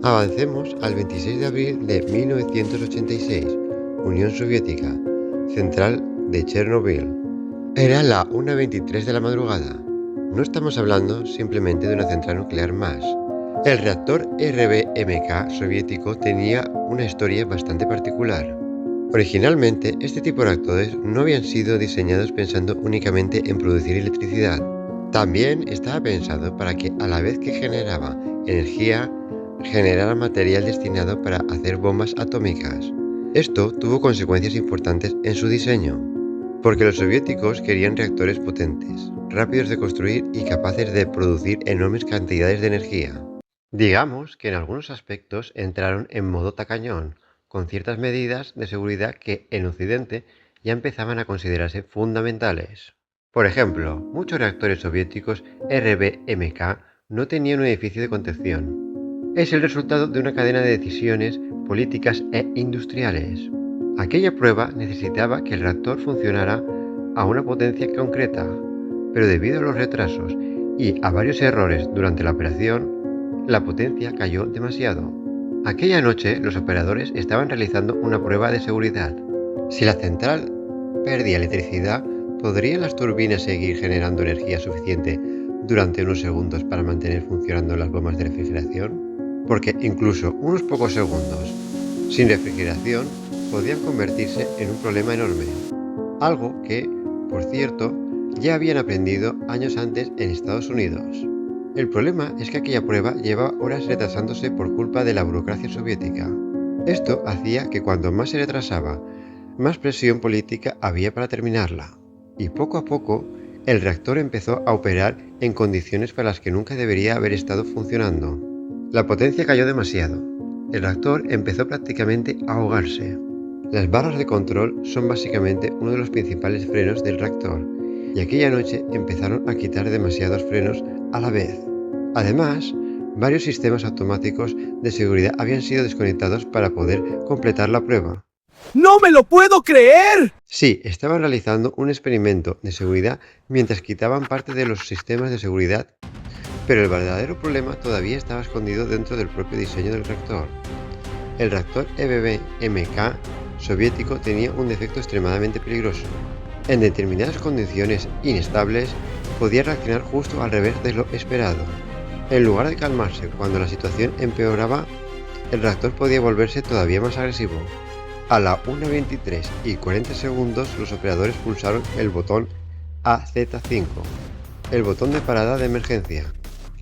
Avancemos al 26 de abril de 1986, Unión Soviética, central de Chernobyl. Era la 1:23 de la madrugada. No estamos hablando simplemente de una central nuclear más. El reactor RBMK soviético tenía una historia bastante particular. Originalmente, este tipo de reactores no habían sido diseñados pensando únicamente en producir electricidad. También estaba pensado para que, a la vez que generaba energía, generara material destinado para hacer bombas atómicas. Esto tuvo consecuencias importantes en su diseño, porque los soviéticos querían reactores potentes, rápidos de construir y capaces de producir enormes cantidades de energía. Digamos que en algunos aspectos entraron en modo tacañón, con ciertas medidas de seguridad que en Occidente ya empezaban a considerarse fundamentales. Por ejemplo, muchos reactores soviéticos RBMK no tenían un edificio de contención. Es el resultado de una cadena de decisiones políticas e industriales. Aquella prueba necesitaba que el reactor funcionara a una potencia concreta, pero debido a los retrasos y a varios errores durante la operación, la potencia cayó demasiado. Aquella noche los operadores estaban realizando una prueba de seguridad. Si la central perdía electricidad, ¿podrían las turbinas seguir generando energía suficiente durante unos segundos para mantener funcionando las bombas de refrigeración? Porque incluso unos pocos segundos sin refrigeración podían convertirse en un problema enorme. Algo que, por cierto, ya habían aprendido años antes en Estados Unidos. El problema es que aquella prueba llevaba horas retrasándose por culpa de la burocracia soviética. Esto hacía que cuando más se retrasaba, más presión política había para terminarla. Y poco a poco, el reactor empezó a operar en condiciones para las que nunca debería haber estado funcionando. La potencia cayó demasiado. El reactor empezó prácticamente a ahogarse. Las barras de control son básicamente uno de los principales frenos del reactor, y aquella noche empezaron a quitar demasiados frenos a la vez. Además, varios sistemas automáticos de seguridad habían sido desconectados para poder completar la prueba. ¡No me lo puedo creer! Sí, estaban realizando un experimento de seguridad mientras quitaban parte de los sistemas de seguridad, pero el verdadero problema todavía estaba escondido dentro del propio diseño del reactor. El reactor RBMK soviético tenía un defecto extremadamente peligroso. En determinadas condiciones inestables, podía reaccionar justo al revés de lo esperado. En lugar de calmarse cuando la situación empeoraba, el reactor podía volverse todavía más agresivo. A la 1:23 y 40 segundos, los operadores pulsaron el botón AZ5, el botón de parada de emergencia,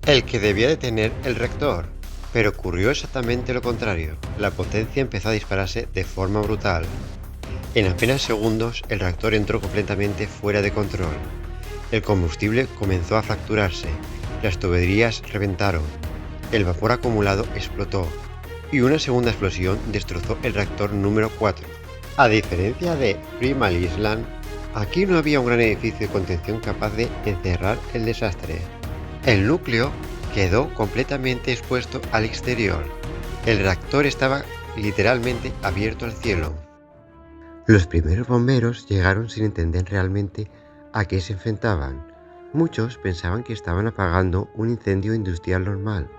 el que debía detener el reactor. Pero ocurrió exactamente lo contrario. La potencia empezó a dispararse de forma brutal. En apenas segundos, el reactor entró completamente fuera de control. El combustible comenzó a fracturarse, las tuberías reventaron, el vapor acumulado explotó y una segunda explosión destrozó el reactor número 4. A diferencia de Three Mile Island, aquí no había un gran edificio de contención capaz de encerrar el desastre. El núcleo quedó completamente expuesto al exterior. El reactor estaba literalmente abierto al cielo. Los primeros bomberos llegaron sin entender realmente a qué se enfrentaban. Muchos pensaban que estaban apagando un incendio industrial normal.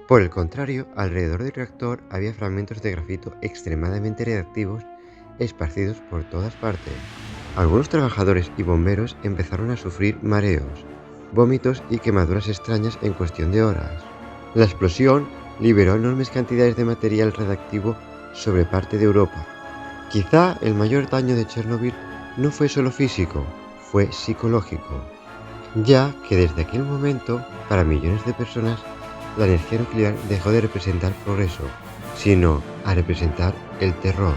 Por el contrario, alrededor del reactor había fragmentos de grafito extremadamente reactivos esparcidos por todas partes. Algunos trabajadores y bomberos empezaron a sufrir mareos, vómitos y quemaduras extrañas en cuestión de horas. La explosión liberó enormes cantidades de material radiactivo sobre parte de Europa. Quizá el mayor daño de Chernobyl no fue solo físico, fue psicológico, ya que desde aquel momento, para millones de personas, la energía nuclear dejó de representar progreso, sino a representar el terror.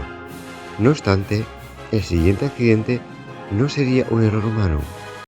No obstante, el siguiente accidente no sería un error humano,